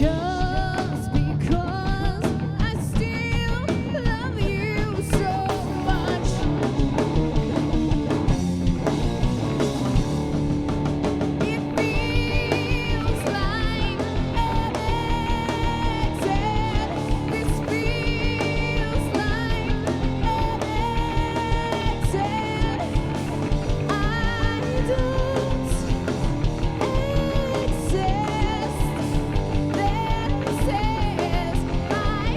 Just because I still love you so much. It feels like an exit. This feels like an exit. I don't exist. This is my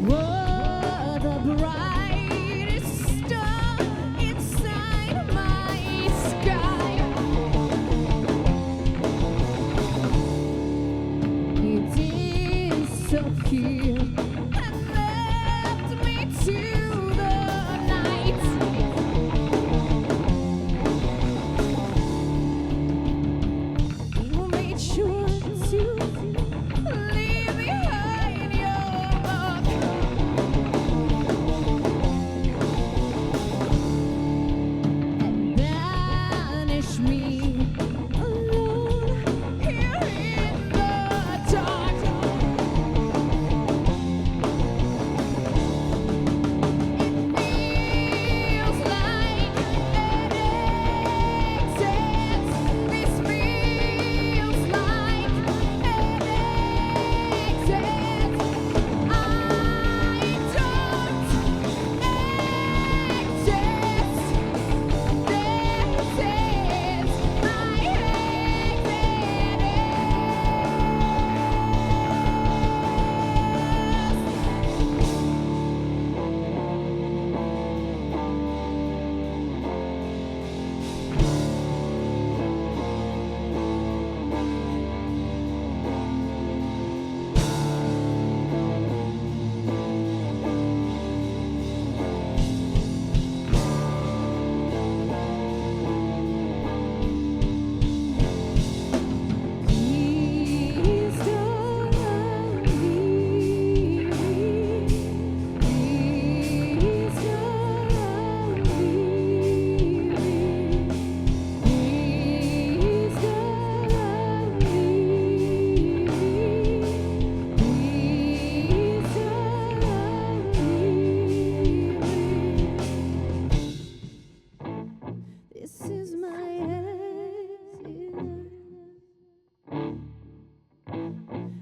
You're the brightest star inside my sky. You disappeared and left me to the night. You made sure to leave behind your mark. And banish me alone here in the dark. It feels like an exit. This feels like an exit. I don't exist. This is my Please don't leave me. Please don't leave me. Please don't leave me. Please don't leave me. This is my exit.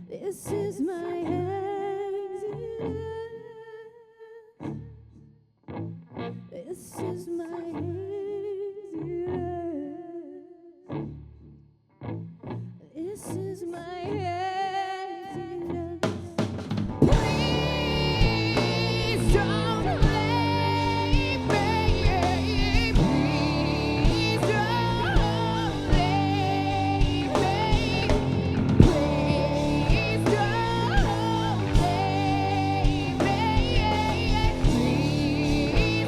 This is my exit. This is my exit. This is my exit. Please don't leave me. Please don't leave me. Please don't leave me. Please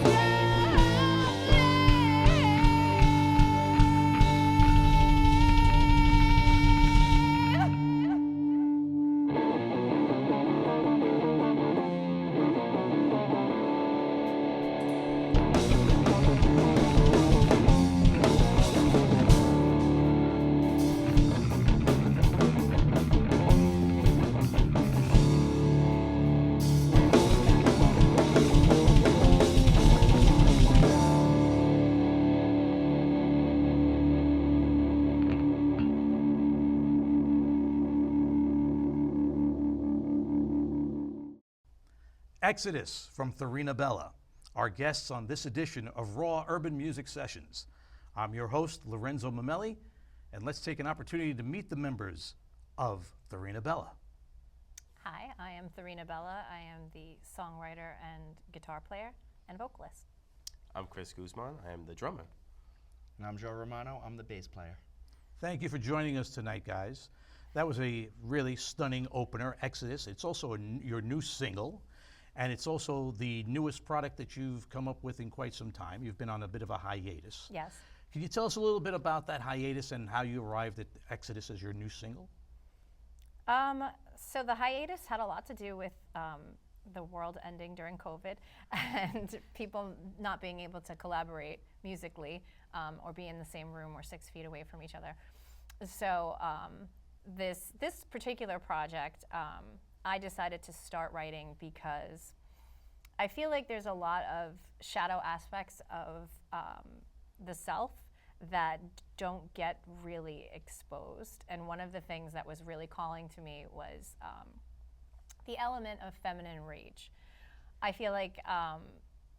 Exodus from Therina Bella, our guests on this edition of Raw Urban Music Sessions. I'm your host, Lorenzo Mamelli, and let's take an opportunity to meet the members of Therina Bella. Hi, I am Therina Bella. I am the songwriter and guitar player and vocalist. I'm Chris Guzman. I am the drummer. And I'm Joe Romano. I'm the bass player. Thank you for joining us tonight, guys. That was a really stunning opener, Exodus. It's also your new single, and it's also the newest product that you've come up with in quite some time. You've been on a bit of a hiatus. Yes. Can you tell us a little bit about that hiatus and how you arrived at Exodus as your new single? So the hiatus had a lot to do with the world ending during COVID and people not being able to collaborate musically or be in the same room or 6 feet away from each other. So this particular project, I decided to start writing because I feel like there's a lot of shadow aspects of the self that don't get really exposed. And one of the things that was really calling to me was the element of feminine rage. I feel like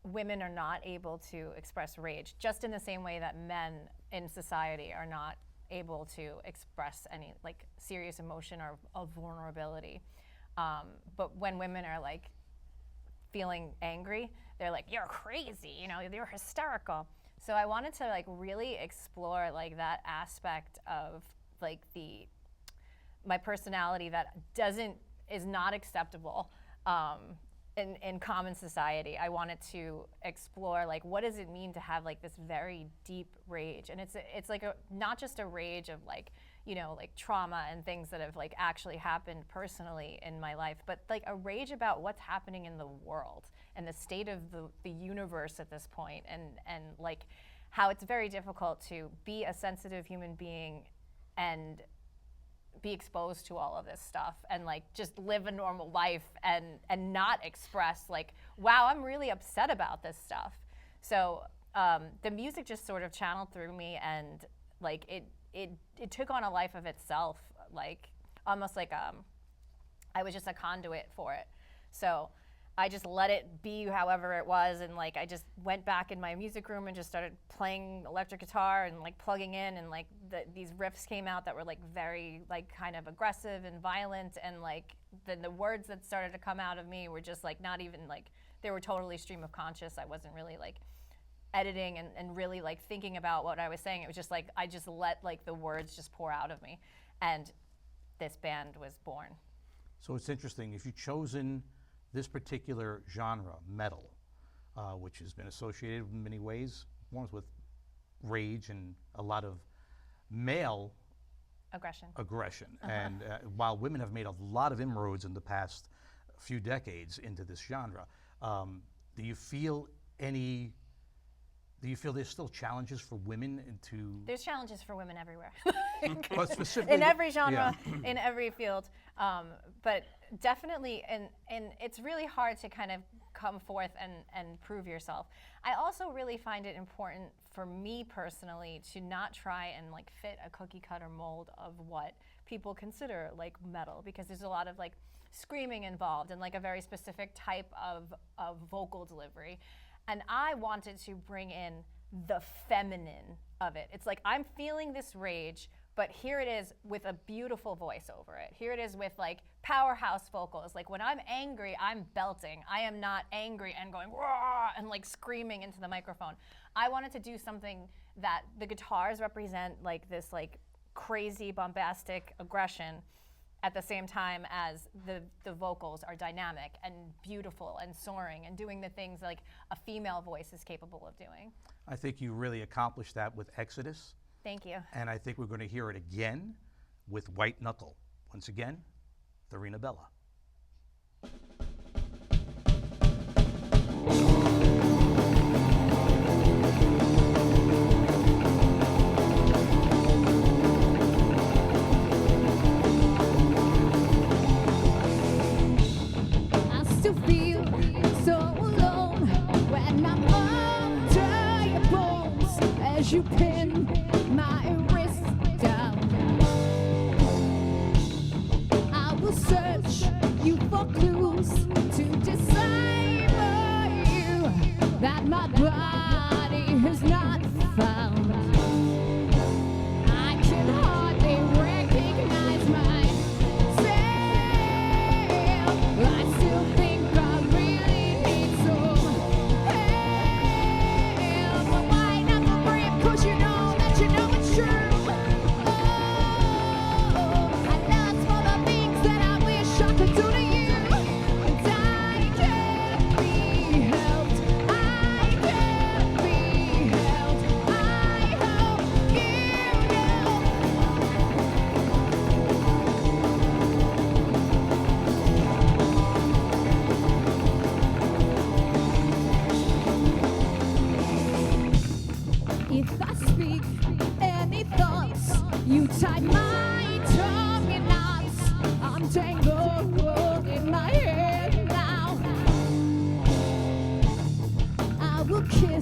women are not able to express rage, just in the same way that men in society are not able to express any like serious emotion or of vulnerability. But when women are like feeling angry, they're like, "You're crazy," you know, "You're hysterical." So I wanted to like really explore like that aspect of like my personality that is not acceptable in common society. I wanted to explore like what does it mean to have like this very deep rage, and it's like not just a rage of like, you know, like trauma and things that have like actually happened personally in my life, but like a rage about what's happening in the world and the state of the universe at this point, and like how it's very difficult to be a sensitive human being and be exposed to all of this stuff and like just live a normal life and not express like, wow, I'm really upset about this stuff. So the music just sort of channeled through me, and like it took on a life of itself, like almost like I was just a conduit for it. So I just let it be however it was, and like I just went back in my music room and just started playing electric guitar and like plugging in, and like these riffs came out that were like very like kind of aggressive and violent, and like the words that started to come out of me were just like not even like, they were totally stream of conscious. I wasn't really like editing and really like thinking about what I was saying. It was just like I just let like the words just pour out of me, and this band was born. So it's interesting, if you've chosen this particular genre, metal, which has been associated in many ways, one with rage and a lot of male aggression. And while women have made a lot of inroads in the past few decades into this genre, do you feel there's still challenges for women There's challenges for women everywhere. Well, specifically in every genre, in every field, but definitely, and it's really hard to kind of come forth and prove yourself. I also really find it important for me personally to not try and like fit a cookie cutter mold of what people consider like metal, because there's a lot of like screaming involved and like a very specific type of vocal delivery. And I wanted to bring in the feminine of it. It's like I'm feeling this rage, but here it is with a beautiful voice over it. Here it is with like powerhouse vocals. Like when I'm angry, I'm belting. I am not angry and going "Wah!" and like screaming into the microphone. I wanted to do something that the guitars represent like this like crazy bombastic aggression, at the same time as the vocals are dynamic and beautiful and soaring and doing the things like a female voice is capable of doing. I think you really accomplished that with Exodus. Thank you. And I think we're going to hear it again with White Knuckle. Once again, Therina Bella. I still feel so alone when I'm under your bones as you pin my wrist down. I will search you for clues to decipher you that my body has not found. I can hardly recognize myself. I still think I really need some help. But why not the brave? 'Cause you know it's true. Oh, I love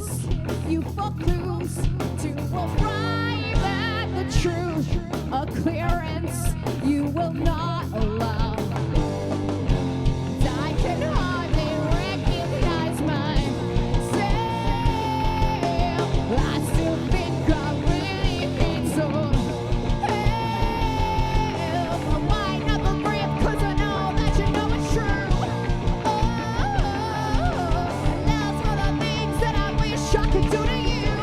kiss you for clues to arrive at the truth. A clearance you will not allow. I can hardly recognize myself. I still think I really need some help. I might not believe 'cause I know that you know it's true. And that's one of the things that I wish I could do to you.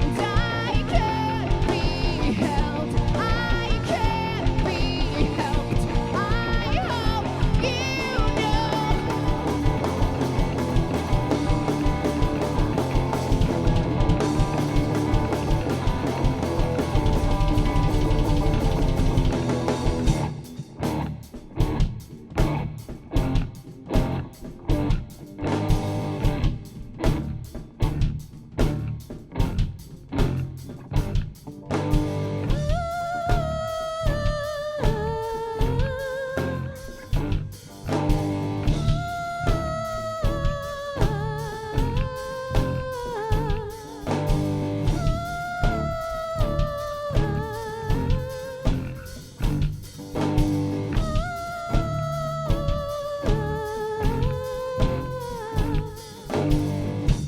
And I can't be held. I can't be helped. I hope you know.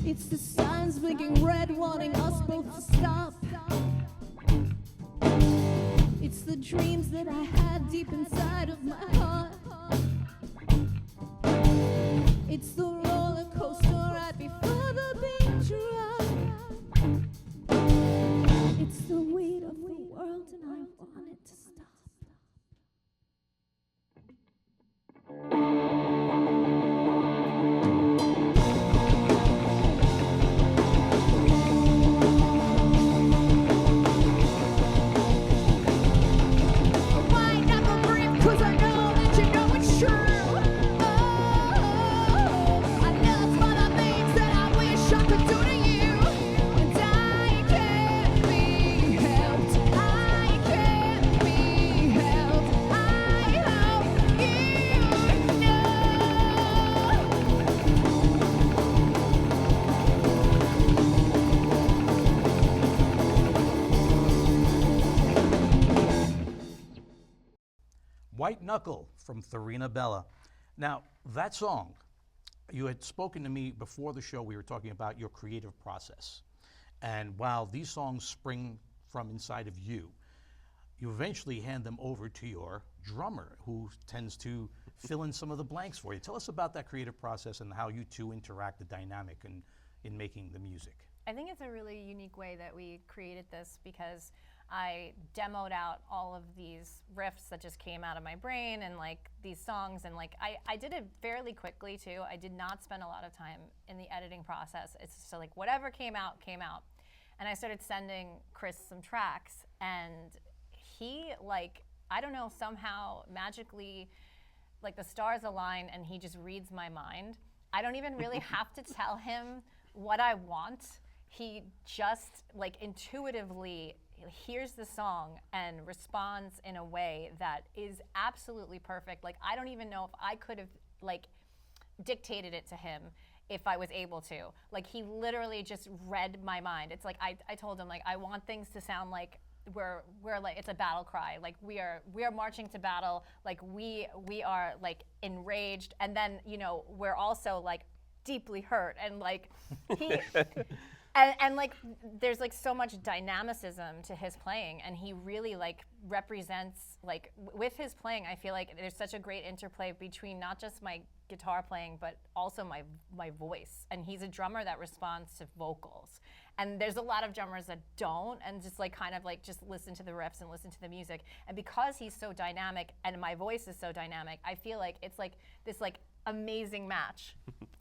It's the signs blinking red, wanting us both to stop. It's the dreams that I had deep inside of my heart. It's the roller coaster right before the big drop. It's the weight of the world, and I want it to stop. Why never breathe? 'Cause I know that you know it's true. I know it's one of the things that I wish I could do to you. And I can't be helped. I can't be helped. I hope you know. White Knuckle from Therina Bella. Now, that song, you had spoken to me before the show, we were talking about your creative process. And while these songs spring from inside of you, you eventually hand them over to your drummer, who tends to fill in some of the blanks for you. Tell us about that creative process and how you two interact, the dynamic in making the music. I think it's a really unique way that we created this because I demoed out all of these riffs that just came out of my brain and like these songs, and like I did it fairly quickly too. I did not spend a lot of time in the editing process. It's just like whatever came out, came out. And I started sending Chris some tracks, and he, like, I don't know, somehow magically, like the stars align and he just reads my mind. I don't even really have to tell him what I want. He just like intuitively hears the song and responds in a way that is absolutely perfect. Like I don't even know if I could have like dictated it to him if I was able to. Like he literally just read my mind. It's like I told him like I want things to sound like we're like it's a battle cry. Like we are marching to battle. Like we are like enraged, and then you know we're also like deeply hurt, and like he and like there's like so much dynamicism to his playing, and he really like represents like with his playing. I feel like there's such a great interplay between not just my guitar playing but also my voice, and he's a drummer that responds to vocals, and there's a lot of drummers that don't and just like kind of like just listen to the riffs and listen to the music. And because he's so dynamic and my voice is so dynamic, I feel like it's like this like amazing match.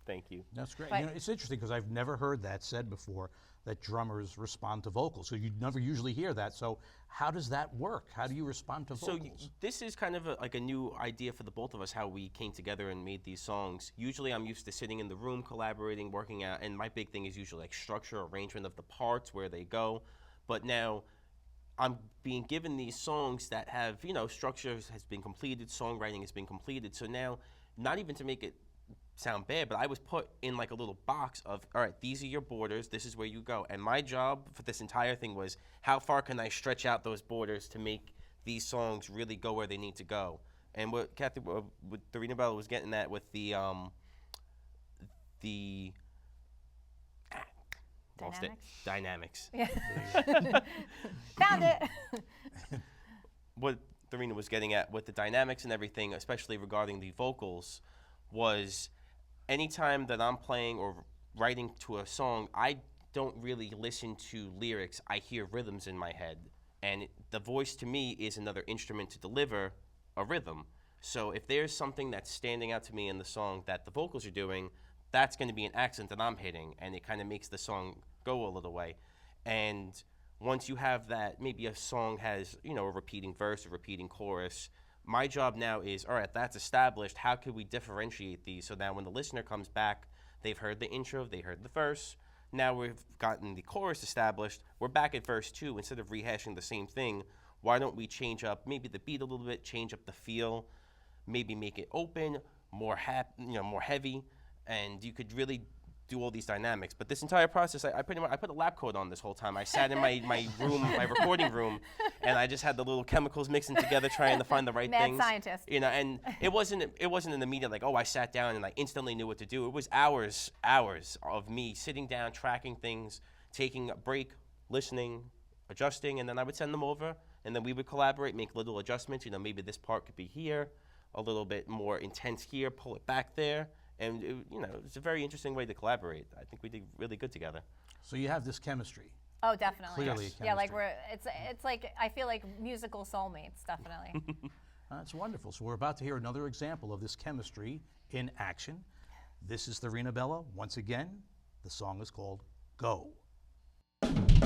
Thank you. That's great. But- You know, it's interesting because I've never heard that said before, that drummers respond to vocals. So you never usually hear that. So how does that work? How do you respond to So vocals? this is kind of like a new idea for the both of us, how we came together and made these songs. Usually I'm used to sitting in the room, collaborating, working out, and my big thing is usually like structure, arrangement of the parts, where they go. But now I'm being given these songs that have, you know, structure has been completed, songwriting has been completed. So now, not even to make it sound bad, but I was put in like a little box of, all right, these are your borders, this is where you go. And my job for this entire thing was, how far can I stretch out those borders to make these songs really go where they need to go? And what Kathy, what Therina Bella was getting at with the lost it. Dynamics. Yeah. Found it. What Therina was getting at with the dynamics and everything, especially regarding the vocals, was anytime that I'm playing or writing to a song, I don't really listen to lyrics. I hear rhythms in my head. And the voice to me is another instrument to deliver a rhythm. So if there's something that's standing out to me in the song that the vocals are doing, that's going to be an accent that I'm hitting, and it kind of makes the song go a little way. And once you have that, maybe a song has, you know, a repeating verse, a repeating chorus, my job now is, all right, that's established. How could we differentiate these so that when the listener comes back, they've heard the intro, they heard the verse, now we've gotten the chorus established, we're back at verse 2. Instead of rehashing the same thing, why don't we change up maybe the beat a little bit, change up the feel, maybe make it open, more heavy, and you could really do all these dynamics. But this entire process, I put a lab coat on this whole time. I sat in my room, my recording room, and I just had the little chemicals mixing together, trying to find the right Mad things. scientist. You know, and it wasn't an immediate like, oh, I sat down and I instantly knew what to do. It was hours of me sitting down, tracking things, taking a break, listening, adjusting, and then I would send them over, and then we would collaborate, make little adjustments. You know, maybe this part could be here, a little bit more intense here, pull it back there. And, it's a very interesting way to collaborate. I think we did really good together. So you have this chemistry. Oh, definitely. Clearly Yes. Yeah, like chemistry. it's like I feel like musical soulmates, definitely. That's wonderful. So we're about to hear another example of this chemistry in action. This is Therina Bella. Once again, the song is called Go. Delicate,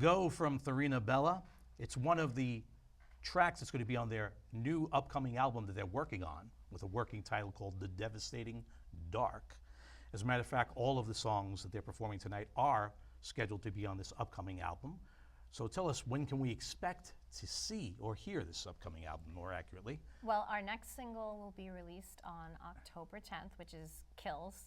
Go from Therina Bella. It's one of the tracks that's going to be on their new upcoming album that they're working on with a working title called The Devastating Dark. As a matter of fact, all of the songs that they're performing tonight are scheduled to be on this upcoming album. So tell us, when can we expect to see or hear this upcoming album more accurately? Well, our next single will be released on October 10th, which is Kills.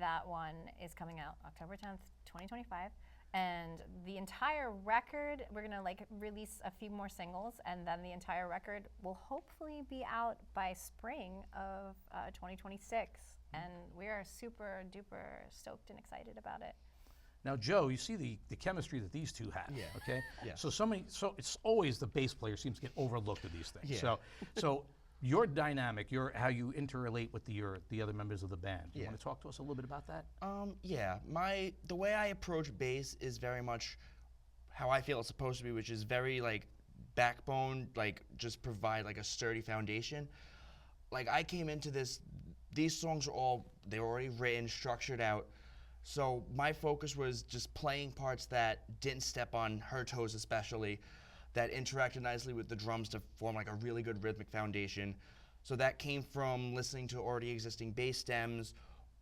That one is coming out October 10th, 2025. And the entire record, we're gonna release a few more singles, and then the entire record will hopefully be out by spring of 2026. And we are super duper stoked and excited about it. Now, Joe, you see the chemistry that these two have. Yeah. Okay. Yeah. So it's always the bass player seems to get overlooked at these things. Yeah. So your dynamic, how you interrelate with the other members of the band. You Yeah. want to talk to us a little bit about that? Yeah, the way I approach bass is very much how I feel it's supposed to be, which is very like backbone, like just provide like a sturdy foundation. Like I came into these songs they were already written, structured out. So my focus was just playing parts that didn't step on her toes, especially, that interacted nicely with the drums to form like a really good rhythmic foundation. So that came from listening to already existing bass stems,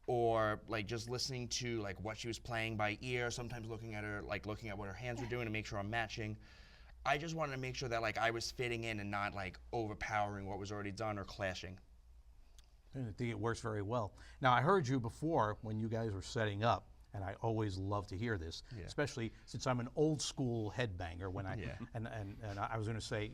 or like just listening to like what she was playing by ear, sometimes looking at what her hands were doing to make sure I'm matching. I just wanted to make sure that like I was fitting in and not like overpowering what was already done or clashing. I think it works very well. Now, I heard you before when you guys were setting up, and I always love to hear this, Yeah. especially since I'm an old school headbanger. When I Yeah. and I was going to say,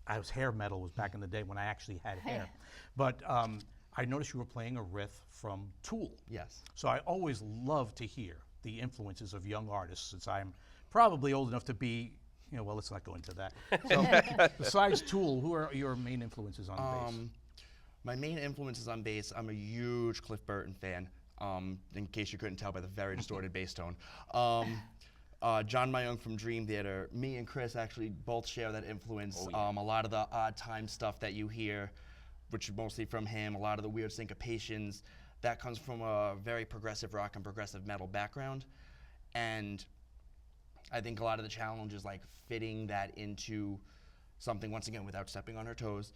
I was hair metal was back in the day when I actually had hair, but I noticed you were playing a riff from Tool. Yes. So I always love to hear the influences of young artists, since I'm probably old enough to be. Well, let's not go into that. So, besides Tool, who are your main influences on bass? My main influences on bass, I'm a huge Cliff Burton fan, in case you couldn't tell by the very distorted bass tone. John Myung from Dream Theater, me and Chris actually both share that influence. Oh, yeah. A lot of the odd time stuff that you hear, which is mostly from him, a lot of the weird syncopations, that comes from a very progressive rock and progressive metal background. And I think a lot of the challenge is like fitting that into something, once again, without stepping on her toes.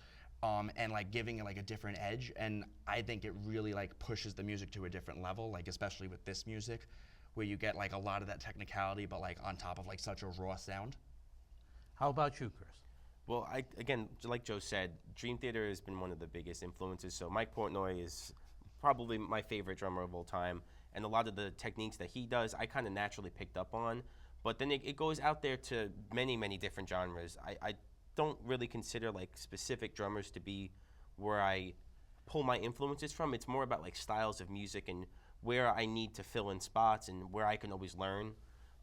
And like giving it like a different edge, and I think it really like pushes the music to a different level, like especially with this music, where you get like a lot of that technicality, but like on top of like such a raw sound. How about you, Chris? Well, again, like Joe said, Dream Theater has been one of the biggest influences. So Mike Portnoy is probably my favorite drummer of all time, and a lot of the techniques that he does, I kind of naturally picked up on. But then it goes out there to many, many different genres. I don't really consider like specific drummers to be where I pull my influences from. It's more about like styles of music and where I need to fill in spots and where I can always learn.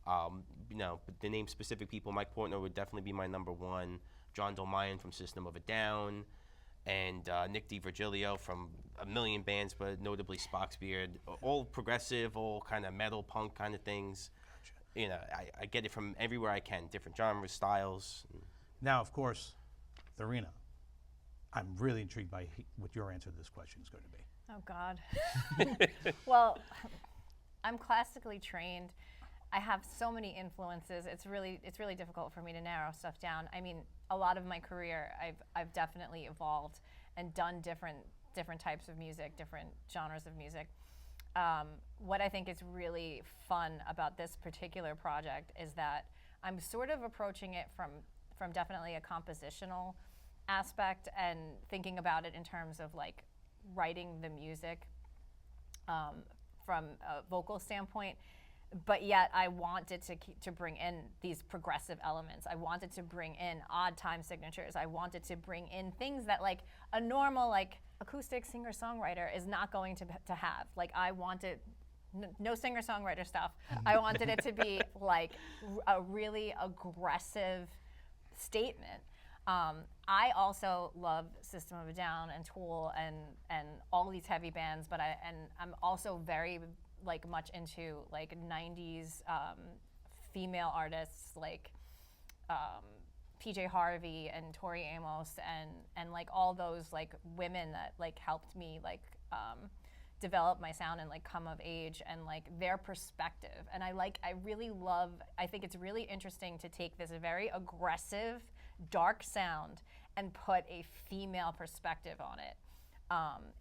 But to name specific people, Mike Portnoy would definitely be my number one. John Dolmayan from System of a Down, and Nick DiVirgilio from a million bands, but notably Spock's Beard. All progressive, all kind of metal, punk kind of things. I get it from everywhere I can, different genres, styles. Now, of course, Therina, I'm really intrigued by what your answer to this question is going to be. Oh God. Well, I'm classically trained. I have so many influences. It's really difficult for me to narrow stuff down. I mean, a lot of my career, I've definitely evolved and done different types of music, different genres of music. What I think is really fun about this particular project is that I'm sort of approaching it from definitely a compositional aspect and thinking about it in terms of like writing the music from a vocal standpoint, but yet I wanted to bring in these progressive elements. I wanted to bring in odd time signatures. I wanted to bring in things that like a normal like acoustic singer-songwriter is not going to have. Like I wanted no singer-songwriter stuff. I wanted it to be like a really aggressive statement. I also love System of a Down and Tool and all these heavy bands, but I'm also very like much into like 90s female artists like PJ Harvey and Tori Amos and like all those like women that like helped me like develop my sound and like come of age and like their perspective. And I really love, I think it's really interesting to take this very aggressive, dark sound and put a female perspective on it.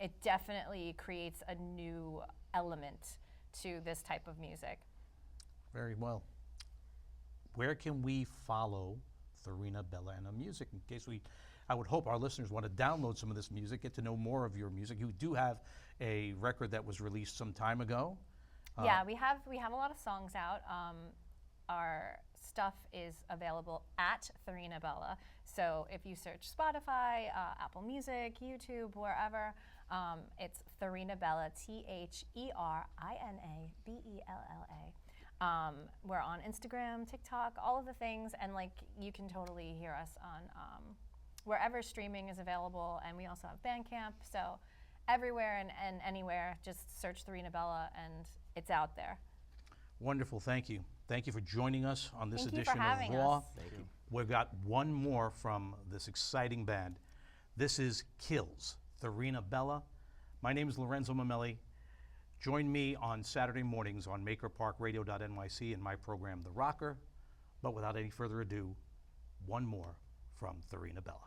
It definitely creates a new element to this type of music. Very well. Where can we follow Therina Bella and her music? In case I would hope our listeners want to download some of this music, get to know more of your music. You do have a record that was released some time ago. Yeah, we have a lot of songs out. Our stuff is available at Therina Bella. So if you search Spotify, Apple Music, YouTube, wherever, it's Therina Bella, TherinABella. We're on Instagram, TikTok, all of the things, and like you can totally hear us on wherever streaming is available. And we also have Bandcamp, so everywhere and anywhere, just search Therina Bella and it's out there. Wonderful, thank you. Thank you for joining us on this Thank you edition for having of Raw. us. Thank you. We've got one more from this exciting band. This is Kills, Therina Bella. My name is Lorenzo Mamelli. Join me on Saturday mornings on MakerParkRadio.nyc in my program, The Rocker. But without any further ado, one more from Therina Bella.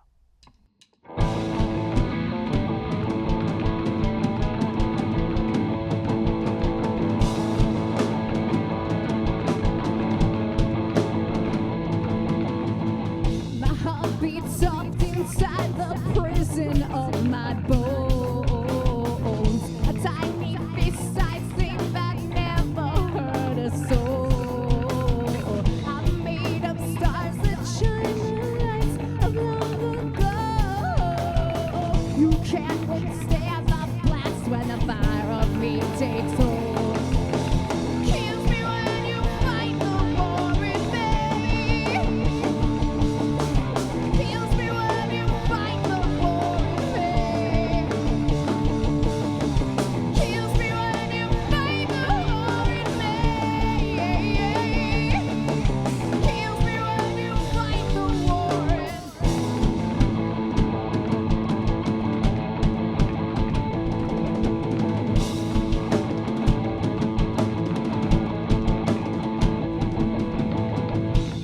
My heart beats up inside the prison of my bones. A tiny fist-sized thing that never hurt a soul. I made up stars that shine the lights of long ago. You can't withstand the blast when the fire of me takes hold. Kills me when you fight the war in me. Kills me when you fight the war in me. Kills me when you fight the war in me. Kills me when you fight the war in me.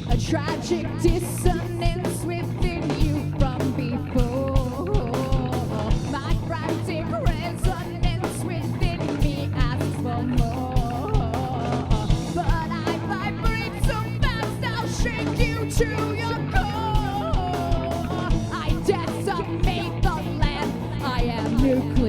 A tragic dissonance within you from before. My frantic resonance within me asks for more. But I vibrate so fast I'll shake you to your core. I decimate the land. I am nuclear.